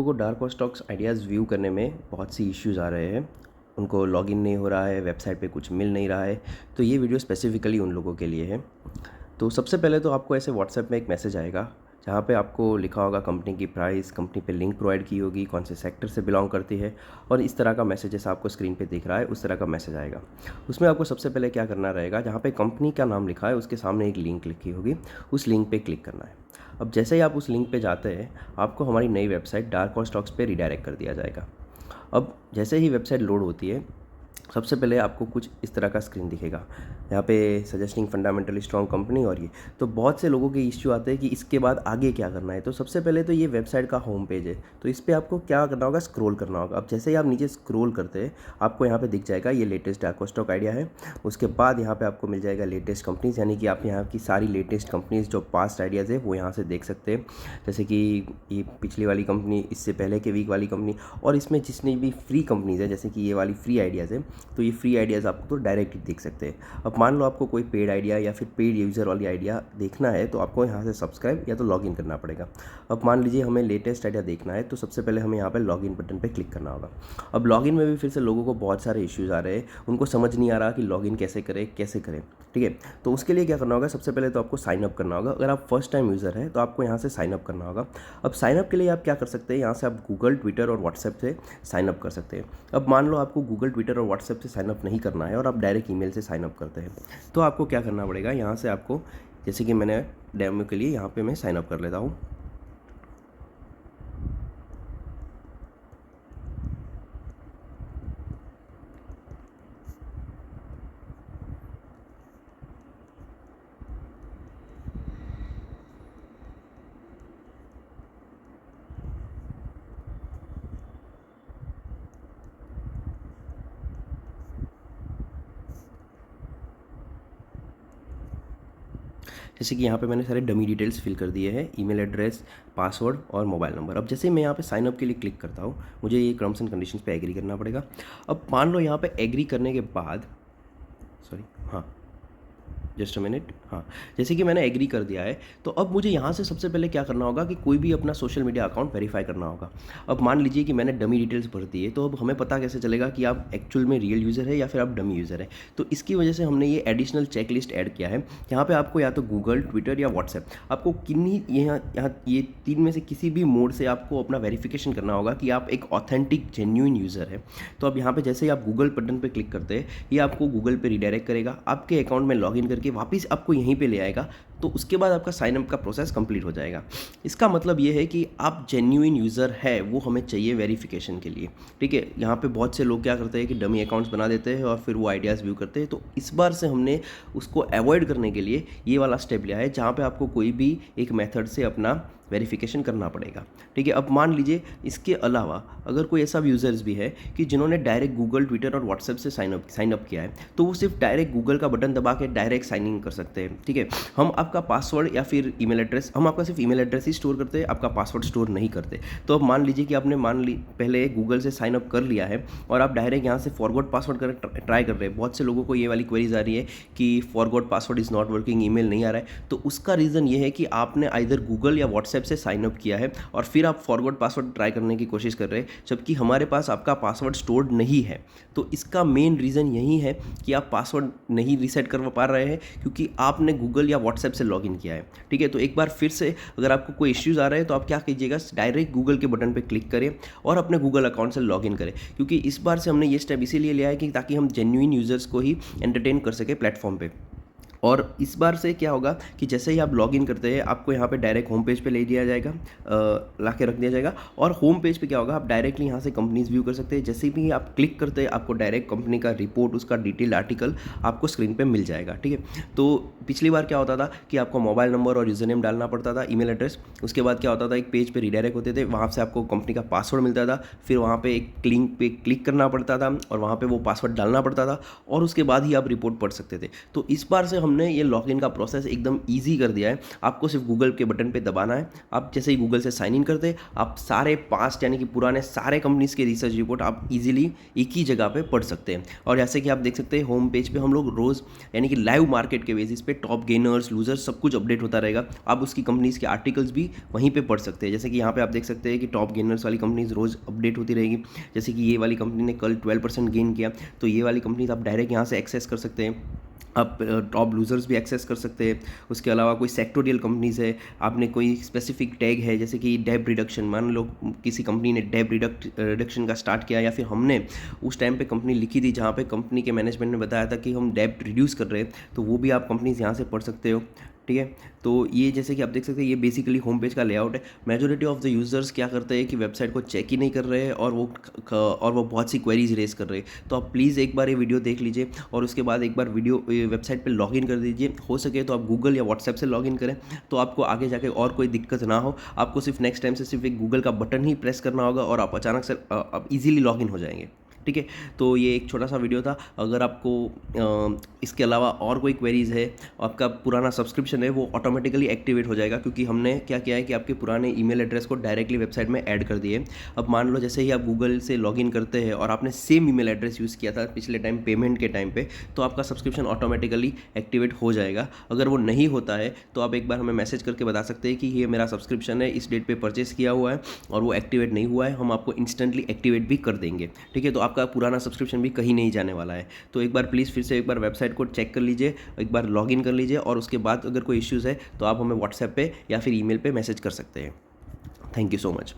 को dark stocks ideas view करने में बहुत सी इश्यूज़ आ रहे हैं। उनको लॉगिन नहीं हो रहा है, वेबसाइट पे कुछ मिल नहीं रहा है, तो ये वीडियो स्पेसिफ़िकली उन लोगों के लिए है। तो सबसे पहले तो आपको ऐसे व्हाट्सएप में एक मैसेज आएगा, जहाँ पे आपको लिखा होगा कंपनी की प्राइस, कंपनी पे लिंक प्रोवाइड की होगी, कौन से सेक्टर से बिलोंग करती है, और इस तरह का मैसेज जैसा आपको स्क्रीन पे दिख रहा है उस तरह का मैसेज आएगा। उसमें आपको सबसे पहले क्या करना रहेगा, जहाँ पे कंपनी का नाम लिखा है उसके सामने एक लिंक लिखी होगी, उस लिंक पे क्लिक करना है। अब जैसे ही आप उस लिंक पे जाते हैं, आपको हमारी नई वेबसाइट डार्क स्टॉक्स पे रिडायरेक्ट कर दिया जाएगा। अब जैसे ही वेबसाइट लोड होती है, सबसे पहले आपको कुछ इस तरह का स्क्रीन दिखेगा, यहाँ पे सजेस्टिंग फंडामेंटली स्ट्रॉन्ग कंपनी, और ये तो बहुत से लोगों के इश्यू आते हैं कि इसके बाद आगे क्या करना है। तो सबसे पहले तो ये वेबसाइट का होम पेज है, तो इस पर आपको क्या करना होगा, स्क्रॉल करना होगा। अब जैसे ही आप नीचे स्क्रॉल करते हैं, आपको यहाँ पे दिख जाएगा ये लेटेस्ट डार्क स्टॉक आइडिया है। उसके बाद यहाँ पे आपको मिल जाएगा लेटेस्ट कंपनीज़, यानी कि आप यहाँ की सारी लेटेस्ट कंपनीज़ जो पास्ट आइडियाज़ है वो यहाँ से देख सकते हैं। जैसे कि ये पिछली वाली कंपनी, इससे पहले के वीक वाली कंपनी, और इसमें जितनी भी फ्री कंपनीज़ है, जैसे कि ये वाली फ्री आइडियाज़ है, तो ये फ्री आइडियाज़ आपको तो डायरेक्ट देख सकते हैं। अब मान लो आपको कोई पेड आइडिया या फिर पेड यूज़र वाली आइडिया देखना है, तो आपको यहाँ से सब्सक्राइब या तो लॉगिन करना पड़ेगा। अब मान लीजिए हमें लेटेस्ट आइडिया देखना है, तो सबसे पहले हमें यहाँ पे लॉगिन बटन पे क्लिक करना होगा। अब लॉगिन में भी फिर से लोगों को बहुत सारे इश्यूज़ आ रहे हैं, उनको समझ नहीं आ रहा कि लॉगिन कैसे करें, ठीक है। तो उसके लिए क्या करना होगा, सबसे पहले तो आपको साइन अप करना होगा। अगर आप फर्स्ट टाइम यूज़र हैं तो आपको यहाँ से साइन अप करना होगा। अब साइन अप के लिए आप क्या कर सकते हैं, यहाँ से आप गूगल, ट्विटर और व्हाट्सएप से साइन अप कर सकते हैं। अब मान लो आपको गूगल, ट्विटर और व्हाट्सएप से साइन अप नहीं करना है और आप डायरेक्ट ईमेल से साइन अप करते हैं, तो आपको क्या करना पड़ेगा, यहाँ से आपको, जैसे कि मैंने डेमो के लिए यहाँ पे मैं साइन अप कर लेता हूँ। जैसे कि यहाँ पे मैंने सारे डमी डिटेल्स फिल कर दिए हैं, ईमेल एड्रेस, पासवर्ड और मोबाइल नंबर। अब जैसे ही मैं यहाँ पे साइन अप के लिए क्लिक करता हूँ, मुझे ये टर्म्स एंड कंडीशंस पे एग्री करना पड़ेगा। अब मान लो यहाँ पे एग्री करने के बाद, सॉरी, हाँ, जस्ट अ मिनट, हाँ, जैसे कि मैंने एग्री कर दिया है, तो अब मुझे यहाँ से सबसे पहले क्या करना होगा कि कोई भी अपना सोशल मीडिया अकाउंट वेरीफाई करना होगा। अब मान लीजिए कि मैंने डमी डिटेल्स भर दी है, तो अब हमें पता कैसे चलेगा कि आप एक्चुअल में रियल यूज़र है या फिर आप डमी यूज़र है। तो इसकी वजह से हमने ये एडिशनल चेक लिस्ट ऐड किया है। यहाँ पे आपको या तो गूगल, ट्विटर या व्हाट्सएप, आपको किन्हीं यहाँ ये तीन में से किसी भी मोड से आपको अपना वेरिफिकेशन करना होगा कि आप एक ऑथेंटिक जेन्युइन यूज़र है। तो अब यहाँ पे जैसे ही आप गूगल बटन पे क्लिक करते हैं, ये आपको गूगल पे रिडायरेक्ट करेगा, आपके अकाउंट में लॉगिन करके वापस आपको यहीं पे ले आएगा। तो उसके बाद आपका साइन अप का प्रोसेस कंप्लीट हो जाएगा। इसका मतलब ये है कि आप जेन्युइन यूज़र है, वो हमें चाहिए वेरिफिकेशन के लिए, ठीक है। यहाँ पे बहुत से लोग क्या करते हैं कि डमी अकाउंट्स बना देते हैं और फिर वो आइडियाज़ व्यू करते हैं। तो इस बार से हमने उसको अवॉइड करने के लिए ये वाला स्टेप लिया है, जहाँ पे आपको कोई भी एक मेथड से अपना वेरिफिकेशन करना पड़ेगा, ठीक है। अब मान लीजिए इसके अलावा अगर कोई ऐसा यूज़र्स भी है कि जिन्होंने डायरेक्ट गूगल, ट्विटर और व्हाट्सएप से साइन अप किया है, तो वो सिर्फ डायरेक्ट गूगल का बटन दबा के डायरेक्ट साइन इन कर सकते हैं, ठीक है। हम आपका पासवर्ड या फिर ईमेल एड्रेस, हम आपका सिर्फ ईमेल एड्रेस ही स्टोर करते हैं, आपका पासवर्ड स्टोर नहीं करते। तो अब मान लीजिए कि आपने पहले गूगल से साइन अप कर लिया है और आप डायरेक्ट यहाँ से फॉरगॉट पासवर्ड कर ट्राई कर रहे हैं। बहुत से लोगों को ये वाली क्वेरीज आ रही है कि forgot password is not working, email नहीं आ रहा है। तो उसका रीज़न ये है कि आपने आइदर गूगल या व्हाट्सएप से साइन अप किया है और फिर आप फॉरगॉट पासवर्ड ट्राई करने की कोशिश कर रहे हैं, जबकि हमारे पास आपका पासवर्ड स्टोर्ड नहीं है। तो इसका मेन रीज़न यही है कि आप पासवर्ड नहीं रीसेट कर पा रहे हैं, क्योंकि आपने गूगल या व्हाट्सएप से लॉगिन किया है, ठीक है। तो एक बार फिर से अगर आपको कोई इश्यूज़ आ रहे हैं, तो आप क्या कीजिएगा, डायरेक्ट गूगल के बटन पे क्लिक करें और अपने गूगल अकाउंट से लॉगिन करें, क्योंकि इस बार से हमने ये स्टेप इसीलिए लिया है कि ताकि हम जेन्युइन यूज़र्स को ही एंटरटेन कर सके प्लेटफॉर्म पे। और इस बार से क्या होगा कि जैसे ही आप लॉगिन करते हैं, आपको यहाँ पे डायरेक्ट होम पेज पे ले दिया जाएगा, ला के रख दिया जाएगा। और होम पेज पे क्या होगा, आप डायरेक्टली यहाँ से कंपनीज व्यू कर सकते हैं। जैसे भी आप क्लिक करते हैं, आपको डायरेक्ट कंपनी का रिपोर्ट, उसका डिटेल आर्टिकल आपको स्क्रीन पे मिल जाएगा, ठीक है। तो पिछली बार क्या होता था कि आपको मोबाइल नंबर और यूज़र नेम डालना पड़ता था, ईमेल एड्रेस, उसके बाद क्या होता था, एक पेज पे रिडायरेक्ट होते थे, वहाँ से आपको कंपनी का पासवर्ड मिलता था, फिर वहाँ पे एक लिंक पे क्लिक करना पड़ता था और वहाँ पे वो पासवर्ड डालना पड़ता था, और उसके बाद ही आप रिपोर्ट पढ़ सकते थे। तो इस बार से हमने ये लॉगिन का प्रोसेस एकदम ईजी कर दिया है। आपको सिर्फ गूगल के बटन पे दबाना है। आप जैसे ही गूगल से साइन इन करते, आप सारे पास्ट यानी कि पुराने सारे कंपनीज़ के रिसर्च रिपोर्ट आप इजीली एक ही जगह पे पढ़ सकते हैं। और जैसे कि आप देख सकते हैं होम पेज पे हम लोग रोज़ यानी कि लाइव मार्केट के बेसिस पे टॉप गेनर्स, लूजर्स सब कुछ अपडेट होता रहेगा। आप उसकी कंपनीज़ के आर्टिकल्स भी वहीं पे पढ़ सकते हैं। जैसे कि यहाँ पे आप देख सकते हैं कि टॉप गेनर्स वाली कंपनीज़ रोज़ अपडेट होती रहेगी। जैसे कि ये वाली कंपनी ने कल 12% गेन किया, तो ये वाली कंपनीज आप डायरेक्ट यहाँ से एक्सेस कर सकते हैं। आप टॉप लूजर्स भी एक्सेस कर सकते हैं। उसके अलावा कोई सेक्टोरियल कंपनीज़ है, आपने कोई स्पेसिफिक टैग है, जैसे कि डेब रिडक्शन, मान लो किसी कंपनी ने डेब रिडक्शन का स्टार्ट किया, या फिर हमने उस टाइम पे कंपनी लिखी थी जहाँ पे कंपनी के मैनेजमेंट ने बताया था कि हम डेब रिड्यूस कर रहे हैं, तो वो भी आप कंपनीज यहाँ से पढ़ सकते हो। ठीक है, तो ये जैसे कि आप देख सकते हैं ये बेसिकली होम पेज का लेआउट है। मेजोरिटी ऑफ द यूज़र्स क्या करते हैं कि वेबसाइट को चेक ही नहीं कर रहे हैं और वो बहुत सी क्वेरीज रेज कर रहे हैं। तो आप प्लीज़ एक बार ये वीडियो देख लीजिए और उसके बाद एक बार वेबसाइट पे लॉगिन कर दीजिए। हो सके तो आप गूगल या व्हाट्सएप से लॉगिन करें, तो आपको आगे जाके और कोई दिक्कत ना हो। आपको सिर्फ नेक्स्ट टाइम से सिर्फ एक गूगल का बटन ही प्रेस करना होगा और आप अचानक से आप इजीली लॉगिन हो जाएंगे। ठीक है, तो ये एक छोटा सा वीडियो था। अगर आपको इसके अलावा और कोई क्वेरीज़ है, आपका पुराना सब्सक्रिप्शन है वो ऑटोमेटिकली एक्टिवेट हो जाएगा, क्योंकि हमने क्या किया है कि आपके पुराने ईमेल एड्रेस को डायरेक्टली वेबसाइट में ऐड कर दिए। अब मान लो जैसे ही आप गूगल से लॉगिन करते हैं और आपने सेम ईमेल एड्रेस यूज़ किया था पिछले टाइम पेमेंट के टाइम पे, तो आपका सब्सक्रिप्शन ऑटोमेटिकली एक्टिवेट हो जाएगा। अगर वो नहीं होता है तो आप एक बार हमें मैसेज करके बता सकते हैं कि ये मेरा सब्सक्रिप्शन है, इस डेट पे परचेस किया हुआ है और वो एक्टिवेट नहीं हुआ है, हम आपको इंस्टेंटली एक्टिवेट भी कर देंगे। ठीक है, तो आपका पुराना सब्सक्रिप्शन भी कहीं नहीं जाने वाला है। तो एक बार प्लीज़ फिर से एक बार वेबसाइट को चेक कर लीजिए, एक बार लॉगिन कर लीजिए और उसके बाद अगर कोई इश्यूज़ है तो आप हमें व्हाट्सएप पे या फिर ईमेल पे मैसेज कर सकते हैं। Thank you so much.